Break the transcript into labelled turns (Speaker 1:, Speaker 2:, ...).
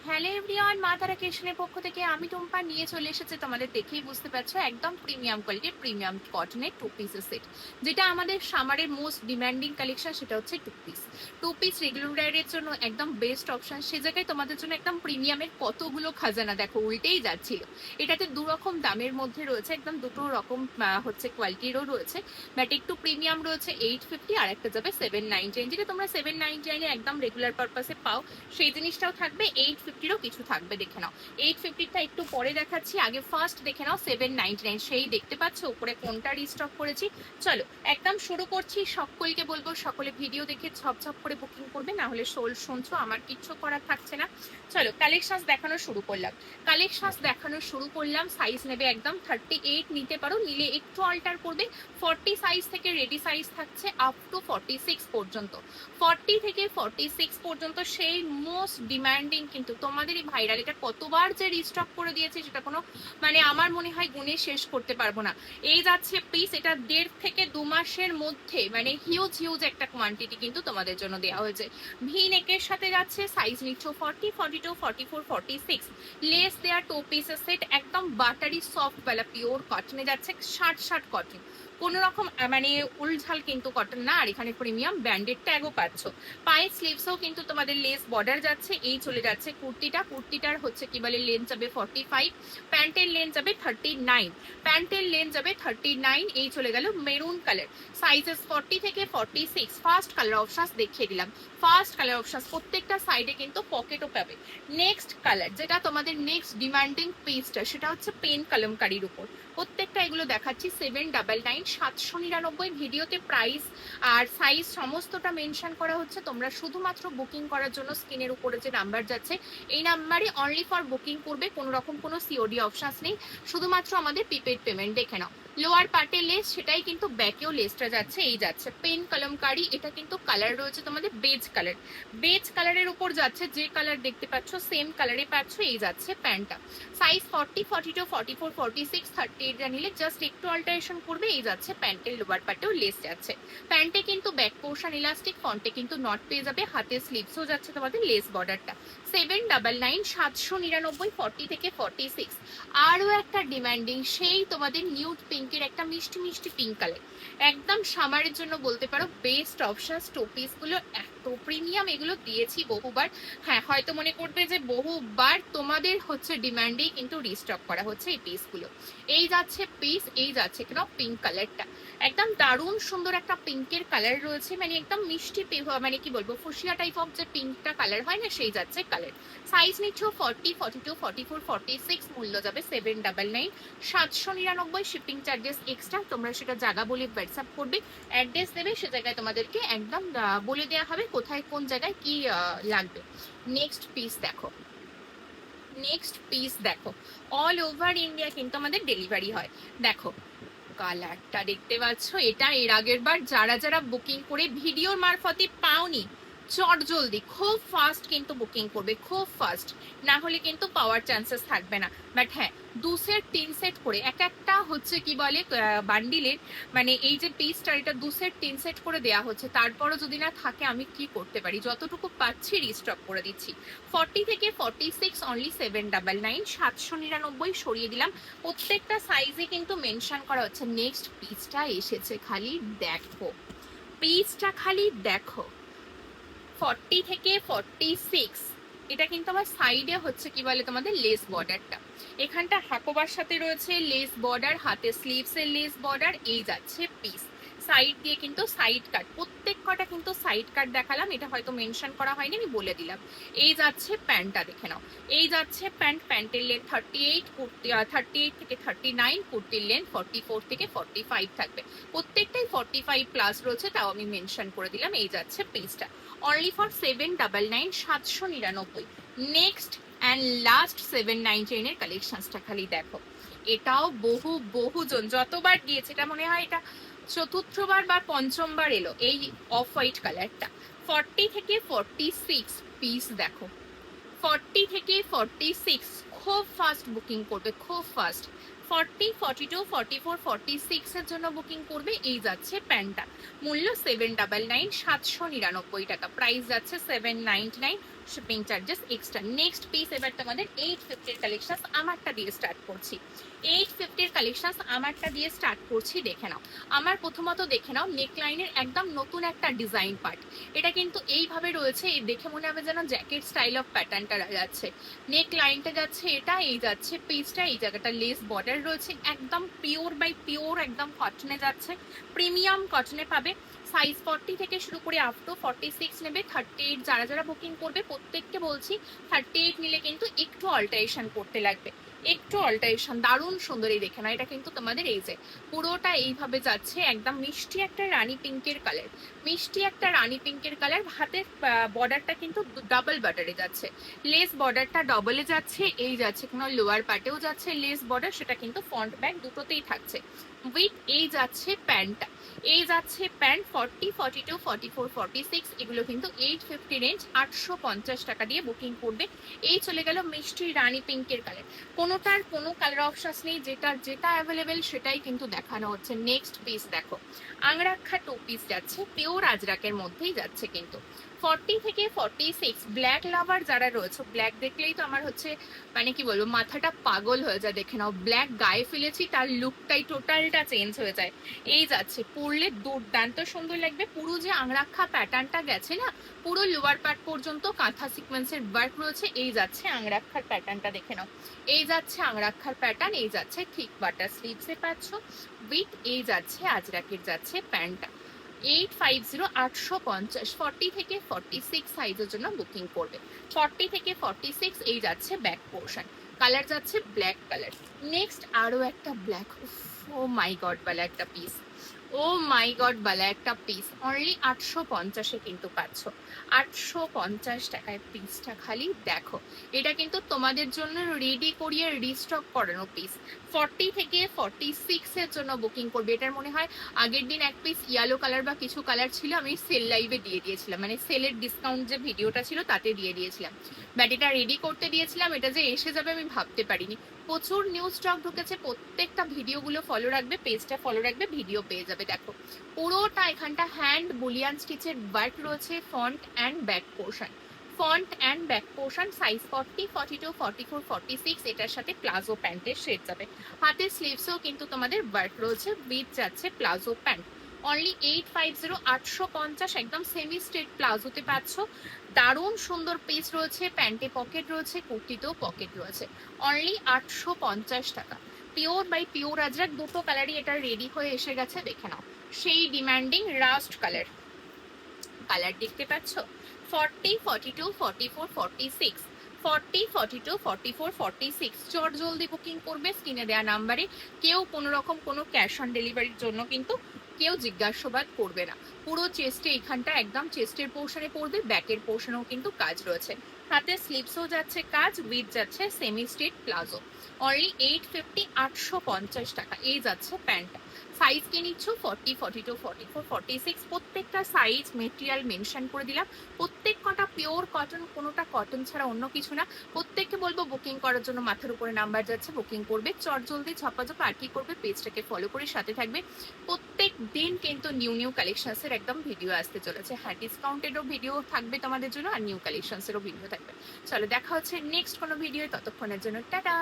Speaker 1: Hello everyone, মা তারা ক্রিয়েশনের পক্ষ থেকে আমি টুম্পা নিয়ে চলে এসেছি। তোমাদের দেখেই বুঝতে পারছো, একদম প্রিমিয়াম কোয়ালিটির প্রিমিয়াম কটনের টু পিসের সেট, যেটা আমাদের সামারের মোস্ট ডিমান্ডিং কালেকশন। সেটা হচ্ছে টু পিস রেগুলার এর জন্য একদম বেস্ট অপশন। সে জায়গায় তোমাদের জন্য একদম প্রিমিয়ামের কতগুলো খাজানা দেখো উল্টেই যাচ্ছিল। এটাতে দু রকম দামের মধ্যে রয়েছে, একদম দুটো রকম হচ্ছে কোয়ালিটিরও রয়েছে, বাট একটু প্রিমিয়াম রয়েছে 850, আর একটা যাবে 799। যেটা তোমরা 799 একদম রেগুলার পারপাসে পাও, সেই জিনিসটাও থাকবে। 850-ও কিছু থাকবে, দেখে নাও। 850টা একটু পরে দেখাচ্ছি, আগে ফার্স্ট দেখে নাও 799। সেই দেখতে পাচ্ছ উপরে কোনটা রিস্টক করেছি। চলো একদম শুরু করছি। সকলকে বলবো সকলে ভিডিও দেখে ঝপঝপ করে বুকিং করবে, না হলে শোল শুনছো, আমার কিচ্ছু করার থাকছে না। চলো কালেকশনস দেখানো শুরু করলাম। সাইজ নেবে একদম 38 নিতে পারো, নিলে একটু অল্টার করবে। 40 সাইজ থেকে রেডি সাইজ থাকছে আপ টু 46 পর্যন্ত। 40 থেকে 46 পর্যন্ত সেই মোস্ট ডিমান্ডিং, কিন্তু তোমাদেরই ভাইরাল। এটা কতবার যে রিস্টক করে দিয়েছে সেটা কোনো মানে আমার মনে হয় গুণে শেষ করতে পারবো না। এই যাচ্ছে পিস, এটা 1.5 থেকে 2 মাসের মধ্যে মানে হিউজ একটা কোয়ান্টিটি কিন্তু তোমাদের জন্য দেওয়া হয়েছে। ভি নেকের সাথে যাচ্ছে, সাইজ নিচ্ছ 40, 42, 44, 46। লেস দেয়া টু পিসের সেট, একদম বাটারি সফট বেলা পিওর কটনে যাচ্ছে। ষাট কটন, কোন রকম মানে উলঝাল কিন্তু কটন না। আর এখানে প্রিমিয়াম ব্র্যান্ডেড ট্যাগও পাচ্ছ। পায়ে স্লিভসও কিন্তু তোমাদের লেস বর্ডার যাচ্ছে। এই চলে যাচ্ছে কুর্তিটার হচ্ছে কি বলে লেন্থ যাবে 45, প্যান্টের লেন্থ যাবে 39। এই চলে গেল মেরুন কালার, সাইজেস 40 থেকে 46। ফার্স্ট কালার অপশাস দেখিয়ে দিলাম। প্রত্যেকটা সাইডে কিন্তু পকেটও পাবে। নেক্সট কালার, যেটা তোমাদের নেক্সট ডিমান্ডিং পিসটা, সেটা হচ্ছে পেন কলমকারির উপর। প্রত্যেকটা এগুলো দেখাচ্ছি 799, 799। ভিডিওতে প্রাইস আর সাইজ সমস্তটা মেনশন করা হচ্ছে। তোমরা শুধুমাত্র বুকিং করার জন্য স্ক্রিনের উপরে যে নাম্বার যাচ্ছে, এই নাম্বারে অনলি ফর বুকিং করবে। কোনো রকম কোনো সিওডি অপশাস নেই, শুধুমাত্র আমাদের প্রিপেড পেমেন্ট। দেখে নাও লোয়ার পার্টে লেস, সেটাই কিন্তু ব্যাকেও লেসটা যাচ্ছে। এই যাচ্ছে পেন কলমকারি, এটা কিন্তু কালার রয়েছে তোমাদের বেজ কালারের উপর যাচ্ছে। যে কালার দেখতে পাচ্ছ সেম কালারে পাচ্ছ। এই যাচ্ছে প্যান্টটা, সাইজ 40, 42, 44, 46, 38 নিলে জাস্ট একটু অল্টারেশন করবে। এই যাচ্ছে প্যান্টের লোয়ার পার্টেও লেস যাচ্ছে। প্যান্টে কিন্তু ব্যাক পোর্শন ইলাস্টিক, ফ্রন্টে কিন্তু নট পেয়ে যাবে। হাতে স্লিভসও যাচ্ছে তোমাদের লেস বর্ডারটা। 799, 799, 40 থেকে 46। আরও একটা ডিমান্ডিং, সেই তোমাদের নিউড পিঙ্কের একটা মিষ্টি পিঙ্ক কালার, একদম সামারের জন্য বলতে পারো বেস্ট অপশন। টু পিসগুলো এত প্রিমিয়াম, এগুলো দিয়েছি বহুবার। হ্যাঁ, হয়তো মনে করবে যে বহুবার তোমাদের হচ্ছে ডিমান্ডেই কিন্তু রিস্টক করা হচ্ছে এই পিসগুলো। এই যাচ্ছে পিস, এই যাচ্ছে কেন পিঙ্ক কালারটা, একদম দারুণ সুন্দর একটা পিঙ্কের কালার রয়েছে। মানে একদম মিষ্টি মানে কি বলবো, ফুসিয়া টাইপ অফ যে পিঙ্কটা কালার হয় না, সেই যাচ্ছে কালার। সাইজ নিচ্ছ 40, 42, 44, 46। মূল্য যাবে 799, 799। শিপিং চার্জেস এক্সট্রা, তোমরা সেটা জায়গা বলে হোয়াটসঅ্যাপ করবে, অ্যাড্রেস দেবে, সে জায়গায় তোমাদেরকে একদম বলে দেওয়া হবে কোথায় কোন জায়গায় কি লাগবে। নেক্সট পিস দেখো, অল ওভার ইন্ডিয়া কিন্তু আমাদের ডেলিভারি হয়। দেখো কালারটা দেখতে পাচ্ছ, এটা এর আগের বার যারা বুকিং করে ভিডিওর মারফতে পাওনি, চট জলদি খুব ফাস্ট কিন্তু বুকিং করবে, খুব ফাস্ট, না হলে কিন্তু পাওয়ার চান্সেস থাকবে না। বাট হ্যাঁ, 2 সেট 3 সেট করে এক একটা হচ্ছে কি বলে বান্ডিলের, মানে এই যে পিসটা, এটা 2 সেট 3 সেট করে দেওয়া হচ্ছে। তারপরও যদি না থাকে আমি কি করতে পারি, যতটুকু পাচ্ছি রিস্টক করে দিচ্ছি। 40 থেকে 46 অনলি 799, 799 সরিয়ে দিলাম। প্রত্যেকটা সাইজে কিন্তু মেনশন করা হচ্ছে। নেক্সট পিসটা এসেছে, খালি দেখো 40 থেকে 46। এটা কিন্তু আমার সাইডে হচ্ছে কি বলে তোমাদের লেস বর্ডারটা, এখানটা হাকোবার সাথে রয়েছে লেস বর্ডার, হাতে স্লিভস এর লেস বর্ডার। এই যাচ্ছে পিস, সাইড দিয়ে কিন্তু সাইড কাট, প্রত্যেক কটা কিন্তু সাইড কাট দেখালাম। এটা হয়তো মেনশন করা হয়নি, আমি বলে দিলাম। এই যাচ্ছে প্যান্টটা, দেখে নাও। এই যাচ্ছে প্যান্টের লেন্থ 38, 38 থেকে 39, কুর্তির লেন্থ 44 থেকে 45 থাকবে। প্রত্যেকটাই 45 প্লাস রয়েছে, তাও আমি মেনশন করে দিলাম। এই যাচ্ছে পিসটা, only for 799, 799। Next and last 799 এর কালেকশনসটা খালি দেখো। এটাও বহুজন যতবার গিয়েছে, এটা মনে হয় এটা চতুর্থবার বা পঞ্চমবার এলো। এই অফ হোয়াইট কালারটা 40 থেকে 46 পিস দেখো, 40 থেকে 46 খুব ফাস্ট বুকিং করবে, খুব ফাস্ট। 40, 42, 44, 46 এর জন্য বুকিং করবে। এই যাচ্ছে প্যান্টটা, মূল্য 799, 799 টাকা, প্রাইস যাচ্ছে 799, shipping charges extra. Next piece এবার তোমাদের 850 কালেকশন আমারটা দিয়ে স্টার্ট করছি। 850 কালেকশন আমারটা দিয়ে স্টার্ট করছি। দেখে নাও, আমার প্রথমত দেখে নাও নেক লাইনের একদম নতুন একটা ডিজাইন পার্ট। এটা কিন্তু এইভাবে রয়েছে, এই দেখে মনে হবে যেন জ্যাকেট স্টাইল অফ প্যাটার্নটা যাচ্ছে। নেক লাইনটা যাচ্ছে এটা, এই যাচ্ছে পিসটা, এই জায়গাটা লেস বর্ডার রয়েছে, একদম পিওর বাই পিওর একদম কটনে যাচ্ছে, প্রিমিয়াম কটনে পাবে। সাইজ 40 থেকে শুরু করে আপ টু 46 নেবে। 38 যারা যারা বুকিং করবে প্রত্যেককে বলছি 38 নিলে কিন্তু একটু অল্টারেশন করতে লাগবে, একটু অল্টারেশন। দারুণ সুন্দর, এই দেখে না, এটা কিন্তু তোমাদের এই যে পুরোটা এইভাবে যাচ্ছে, একদম মিষ্টি একটা রানী পিঙ্কের কালার, মিষ্টি একটা রানী পিঙ্কের কালার। হাতের বর্ডারটা কিন্তু ডাবল বর্ডারে যাচ্ছে, লেস বর্ডারটা ডবলে যাচ্ছে, এই যাচ্ছে কোনো লোয়ার পার্টেও যাচ্ছে লেস বর্ডার, সেটা কিন্তু ফ্রন্ট ব্যাক দুটোতেই থাকছে। উইথ এই যাচ্ছে প্যান্টটা, এই যাচ্ছে প্যান্ট 40, 42, 44, 46 এগুলো কিন্তু 850 রেঞ্জ, 850 টাকা দিয়ে বুকিং করবে। এই চলে গেল মিষ্টি রানী পিঙ্কের কালার, কোনোটার কোনো কালার অপশন নেই, যেটা যেটা অ্যাভেলেবেল সেটাই কিন্তু দেখানো হচ্ছে। নেক্সট পিস দেখো, আংরাক্ষা 2 পিস যাচ্ছে, পিওর আজরাকের মধ্যেই যাচ্ছে কিন্তু 40 থেকে 46। ব্ল্যাক লাভার যারা রয়েছে, ব্ল্যাক দেখলেই তো আমার হচ্ছে মানে কি বলবো মাথাটা পাগল হয়ে যায়। দেখে নাও, ব্ল্যাক গায়ে ফেলেছি, তার লুকটাই টোটালটা চেঞ্জ হয়ে যায়। এই যাচ্ছে, পরলে দুর্দান্ত সুন্দর লাগবে। পুরো যে আংরাক্ষা প্যাটার্নটা গেছে না, পুরো লোয়ার পার্ট পর্যন্ত কাঁথা সিকোয়েন্সের ওয়ার্ক রয়েছে। এই যাচ্ছে আংরাক্ষার প্যাটার্নটা, দেখে নাও, এই যাচ্ছে আংরাক্ষার প্যাটার্ন, এই যাচ্ছে ঠিক বাটার স্লিভসে পাচ্ছ উইথ এই যাচ্ছে আজরাকের যাচ্ছে প্যান্টটা। 850, 850, 40 থেকে 46 সাইজের জন্য বুকিং করবে। 40 থেকে 46 এই যাচ্ছে ব্যাক পোর্শন, কালার যাচ্ছে ব্ল্যাক কালার। নেক্সট আরো একটা ব্ল্যাক, ও মাই গড বালা একটা পিস, ও মাই গড বালা একটা পিস, অনলি 850-এ কিন্তু পাচ্ছ, 850 টাকায় পিসটা খালি দেখো। এটা কিন্তু তোমাদের জন্য রেডি করিয়ে রিস্টক করানো পিস। 40 থেকে 46 এর জন্য বুকিং করবে। এটার মনে হয় আগের দিন এক পিস ইয়েলো কালার বা কিছু কালার ছিল, আমি সেল লাইভে দিয়ে দিয়েছিলাম, মানে সেলের ডিসকাউন্ট যে ভিডিওটা ছিল তাতে দিয়ে দিয়েছিলাম, বাট এটা রেডি করতে দিয়েছিলাম, এটা যে এসে যাবে আমি ভাবতে পারিনি। প্রচুর নিউ স্টক ঢুকেছে, প্রত্যেকটা ভিডিওগুলো ফলো রাখবে, পেজটা ফলো রাখবে, ভিডিও পেয়ে যাবে। দেখো পুরোটা এখানটা হ্যান্ড বুলিয়ান স্টিচের ওয়ার্ক রয়েছে, front and back portion, front and back portion. Size 40, 42, 44, 46 এটার সাথে প্লাজো প্যান্টের শেড যাবে। হাতের স্লিভসেও কিন্তু তোমাদের ওয়ার্ক রয়েছে, উইথ যাচ্ছে প্লাজো প্যান্ট। অনলি 850, 850 একদম সেমি স্ট্রেট প্লাজোতে পাচ্ছ। দারুণ সুন্দর পিস রয়েছে, প্যান্টে পকেট রয়েছে, কুর্তিতেও পকেট রয়েছে। অনলি 850 টাকা। পিওর বাই পিওর আজরাক, দুটো কালারই এটা রেডি হয়ে এসে গেছে, দেখে নাও। সেই ডিমান্ডিং রাস্ট কালার, কালার দেখতে পাচ্ছ। 40, 42, 44, 46, 40, 42, 44, 46 চট জলদি বুকিং করবে স্ক্রিনে দেওয়া নাম্বারে। কেউ কোনো রকম কোনো ক্যাশ অন ডেলিভারির জন্য কিন্তু কেউ জিজ্ঞাসাবাদ করবে না। পুরো চেস্টে এখানটা একদম চেস্টের পোর্শনে পড়বে, ব্যাকের পোর্শনেও কিন্তু কাজ রয়েছে, হাতে স্লিপসও যাচ্ছে কাজ, উইথ যাচ্ছে সেমি স্ট্রেট প্লাজো। অনলি 850, 850 টাকা। এই যাচ্ছে প্যান্টটা। সাইজ কে নিচ্ছ 40, 42, 44, 46, প্রত্যেকটা সাইজ মেটেরিয়াল মেনশন করে দিলাম। প্রত্যেক কটা পিওর কটন, কোনোটা কটন ছাড়া অন্য কিছু না। প্রত্যেককে বলবো বুকিং করার জন্য মাথার উপরে নাম্বার যাচ্ছে, বুকিং করবে চট জলদি ঝপাঝপ। আর কি করবে, পেজটাকে ফলো করে সাথে থাকবে। প্রত্যেক দিন কিন্তু নিউ নিউ কালেকশনসের একদম ভিডিও আসতে চলেছে। হ্যাঁ, ডিসকাউন্টেডও ভিডিও থাকবে তোমাদের জন্য, আর নিউ কালেকশনসেরও ভিডিও থাকবে। চলো দেখা হচ্ছে নেক্সট কোনো ভিডিও, ততক্ষণের জন্য টাটা।